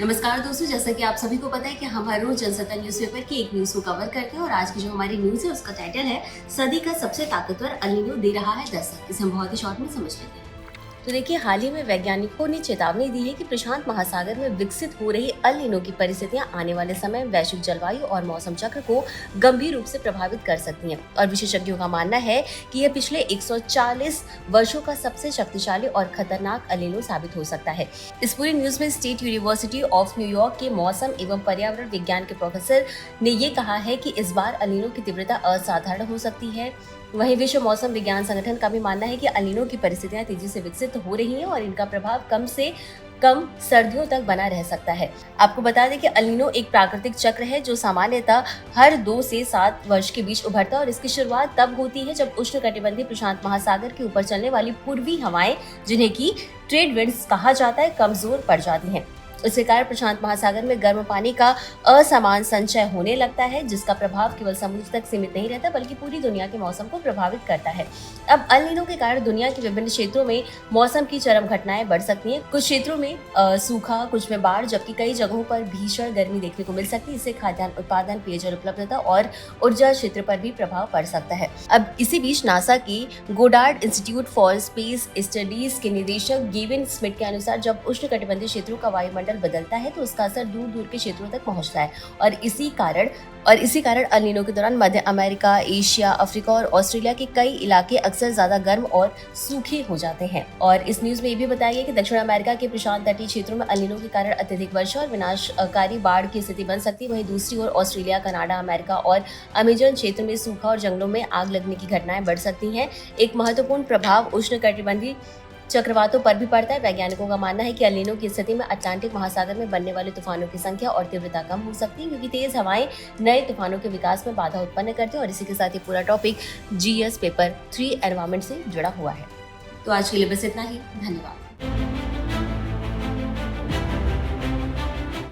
नमस्कार दोस्तों, जैसा कि आप सभी को पता है कि हम हर रोज जनसत्ता न्यूज़पेपर की एक न्यूज़ को कवर करते हैं और आज की जो हमारी न्यूज़ है उसका टाइटल है सदी का सबसे ताकतवर अल नीनो दे रहा है दस्तक। इसे हम बहुत ही शॉर्ट में समझ लेते हैं। तो देखिए, हाल ही में वैज्ञानिकों ने चेतावनी दी है कि प्रशांत महासागर में विकसित हो रही अल नीनो की परिस्थितियां आने वाले समय में वैश्विक जलवायु और मौसम चक्र को गंभीर रूप से प्रभावित कर सकती हैं। और विशेषज्ञों का मानना है कि यह पिछले 140 वर्षों का सबसे शक्तिशाली और खतरनाक अल नीनो साबित हो सकता है। इस पूरी न्यूज में स्टेट यूनिवर्सिटी ऑफ न्यूयॉर्क के मौसम एवं पर्यावरण विज्ञान के प्रोफेसर ने ये कहा है कि इस बार अल नीनो की तीव्रता असाधारण हो सकती है। वहीं विश्व मौसम विज्ञान संगठन का भी मानना है कि अल नीनो की परिस्थितियां तेजी से विकसित हो रही हैं और इनका प्रभाव कम से कम सर्दियों तक बना रह सकता है। आपको बता दें कि अल नीनो एक प्राकृतिक चक्र है जो सामान्यतः हर 2 से 7 वर्ष के बीच उभरता है और इसकी शुरुआत तब होती है जब उष्णकटिबंधीय प्रशांत महासागर के ऊपर चलने वाली पूर्वी हवाएं, जिन्हें की ट्रेड विंड्स कहा जाता है, कमजोर पड़ जाती हैं। इसके कारण प्रशांत महासागर में गर्म पानी का असमान संचय होने लगता है, जिसका प्रभाव केवल समुद्र तक सीमित नहीं रहता बल्कि पूरी दुनिया के मौसम को प्रभावित करता है। अब अल नीनो के कारण दुनिया के विभिन्न क्षेत्रों में मौसम की चरम घटनाएं बढ़ सकती हैं। कुछ क्षेत्रों में सूखा, कुछ में बाढ़, जबकि कई जगहों पर भीषण गर्मी देखने को मिल सकती है। इससे खाद्यान्न उत्पादन, पेयजल उपलब्धता और ऊर्जा क्षेत्र पर भी प्रभाव पड़ सकता है। अब इसी बीच नासा की Goddard institute for space studies के निदेशक गेविन स्मिथ के अनुसार जब उष्णकटिबंधीय क्षेत्रों का वायुमंडल बदलता है तो उसका असर दूर दूर के क्षेत्रों तक पहुंचता है और इसी कारण अल नीनो के दौरान मध्य अमेरिका, एशिया, अफ्रीका और ऑस्ट्रेलिया के कई इलाके अक्सर ज्यादा गर्म और सूखे हो जाते हैं। और इस न्यूज में ये भी बताया गया कि दक्षिण अमेरिका के प्रशांत तटीय क्षेत्रों में अल नीनो के कारण अत्यधिक वर्षा और विनाशकारी बाढ़ की स्थिति बन सकती है। वहीं दूसरी ओर ऑस्ट्रेलिया, कनाडा, अमेरिका और अमेजन क्षेत्र में सूखा और जंगलों में आग लगने की घटनाएं बढ़ सकती हैं। एक महत्वपूर्ण प्रभाव उष्णकटिबंधीय चक्रवातों पर भी पड़ता है। वैज्ञानिकों का मानना है कि अल नीनो की स्थिति में अटलांटिक महासागर में बनने वाले तूफानों की संख्या और तीव्रता कम हो सकती है, क्योंकि तेज हवाएं नए तूफानों के विकास में बाधा उत्पन्न करती है। और इसी के साथ ही पूरा टॉपिक जीएस पेपर 3 एनवायरमेंट से जुड़ा हुआ है। तो आज के लिए बस इतना ही। धन्यवाद।